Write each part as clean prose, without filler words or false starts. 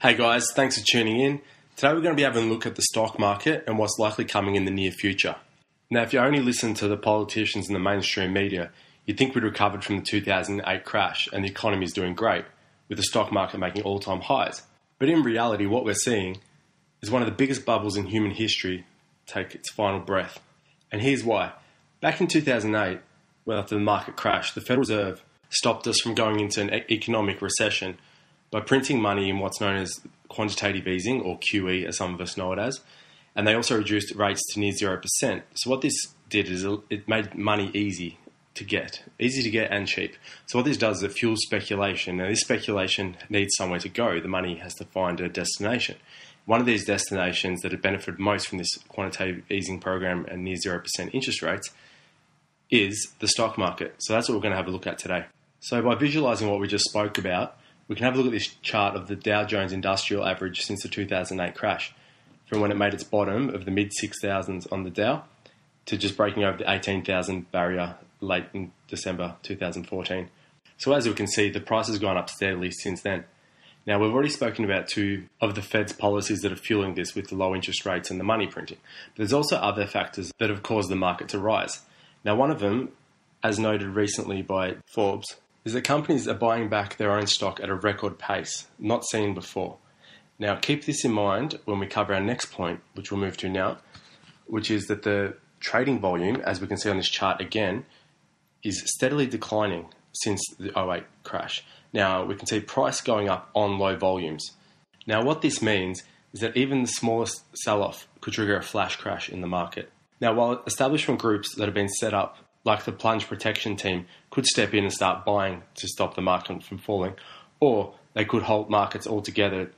Hey guys, thanks for tuning in. Today we're going to be having a look at the stock market and what's likely coming in the near future. Now, if you only listen to the politicians and the mainstream media, you'd think we'd recovered from the 2008 crash and the economy is doing great, with the stock market making all-time highs. But in reality, what we're seeing is one of the biggest bubbles in human history take its final breath. And here's why. Back in 2008, well, after the market crashed, the Federal Reserve stopped us from going into an economic recession by printing money in what's known as quantitative easing, or QE as some of us know it as, and they also reduced rates to near 0%. So what this did is it made money easy to get and cheap. So what this does is it fuels speculation. Now this speculation needs somewhere to go. The money has to find a destination. One of these destinations that had benefited most from this quantitative easing program and near 0% interest rates is the stock market. So that's what we're going to have a look at today. So by visualizing what we just spoke about, we can have a look at this chart of the Dow Jones Industrial Average since the 2008 crash, from when it made its bottom of the mid-6,000s on the Dow to just breaking over the 18,000 barrier late in December 2014. So as we can see, the price has gone up steadily since then. Now, we've already spoken about two of the Fed's policies that are fueling this with the low interest rates and the money printing. But there's also other factors that have caused the market to rise. Now, one of them, as noted recently by Forbes, is that companies are buying back their own stock at a record pace, not seen before. Now, keep this in mind when we cover our next point, which we'll move to now, which is that the trading volume, as we can see on this chart again, is steadily declining since the 2008 crash. Now, we can see price going up on low volumes. Now, what this means is that even the smallest sell-off could trigger a flash crash in the market. Now, while establishment groups that have been set up, like the plunge protection team, could step in and start buying to stop the market from falling, or they could halt markets altogether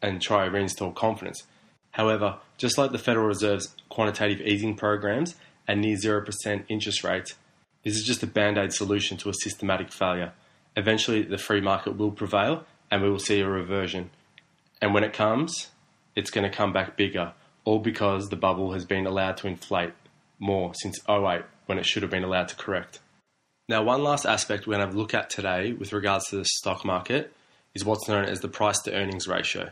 and try to reinstall confidence. However, just like the Federal Reserve's quantitative easing programs and near 0% interest rates, this is just a band-aid solution to a systematic failure. Eventually, the free market will prevail and we will see a reversion. And when it comes, it's going to come back bigger, all because the bubble has been allowed to inflate more since 2008 when it should have been allowed to correct. Now, one last aspect we're going to have a look at today with regards to the stock market is what's known as the price to earnings ratio.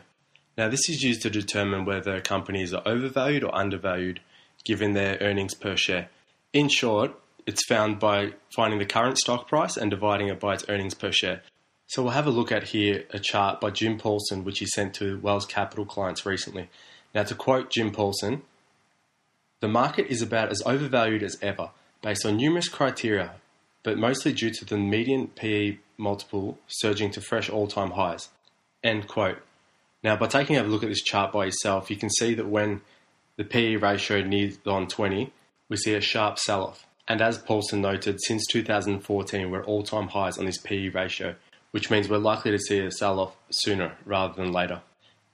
Now, this is used to determine whether companies are overvalued or undervalued given their earnings per share. In short, it's found by finding the current stock price and dividing it by its earnings per share. So we'll have a look at here a chart by Jim Paulson, which he sent to Wells Capital clients recently. Now, to quote Jim Paulson, "The market is about as overvalued as ever, based on numerous criteria, but mostly due to the median PE multiple surging to fresh all-time highs." End quote. Now, by taking a look at this chart by yourself, you can see that when the PE ratio nears on 20, we see a sharp sell-off. And as Paulson noted, since 2014, we're at all-time highs on this PE ratio, which means we're likely to see a sell-off sooner rather than later.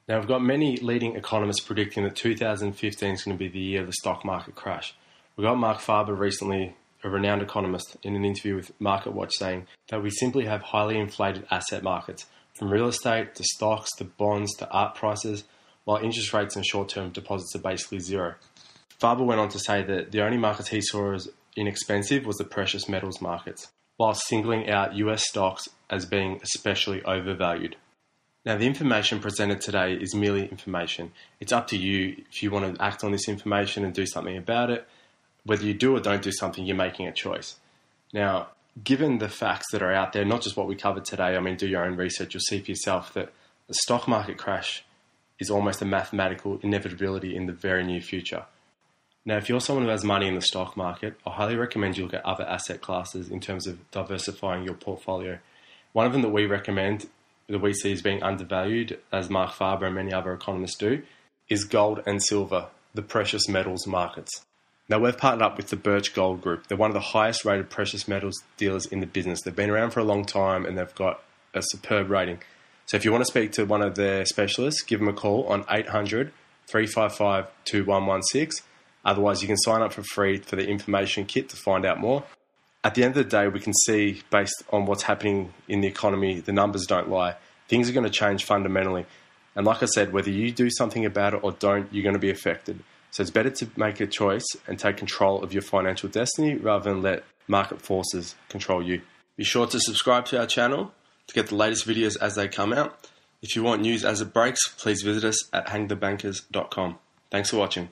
Now, we've got many leading economists predicting that 2015 is going to be the year of the stock market crash. We got Mark Farber recently, a renowned economist, in an interview with MarketWatch saying that we simply have highly inflated asset markets, from real estate to stocks to bonds to art prices, while interest rates and short-term deposits are basically zero. Farber went on to say that the only markets he saw as inexpensive was the precious metals markets, while singling out US stocks as being especially overvalued. Now, the information presented today is merely information. It's up to you if you want to act on this information and do something about it. Whether you do or don't do something, you're making a choice. Now, given the facts that are out there, not just what we covered today, do your own research, you'll see for yourself that the stock market crash is almost a mathematical inevitability in the very near future. Now, if you're someone who has money in the stock market, I highly recommend you look at other asset classes in terms of diversifying your portfolio. One of them that we recommend, that we see as being undervalued, as Mark Farber and many other economists do, is gold and silver, the precious metals markets. Now, we've partnered up with the Birch Gold Group. They're one of the highest rated precious metals dealers in the business. They've been around for a long time and they've got a superb rating. So if you want to speak to one of their specialists, give them a call on 800 355 2116. Otherwise, you can sign up for free for the information kit to find out more. At the end of the day, we can see, based on what's happening in the economy, the numbers don't lie. Things are going to change fundamentally. And like I said, whether you do something about it or don't, you're going to be affected. So it's better to make a choice and take control of your financial destiny rather than let market forces control you. Be sure to subscribe to our channel to get the latest videos as they come out. If you want news as it breaks, please visit us at hangthebankers.com. Thanks for watching.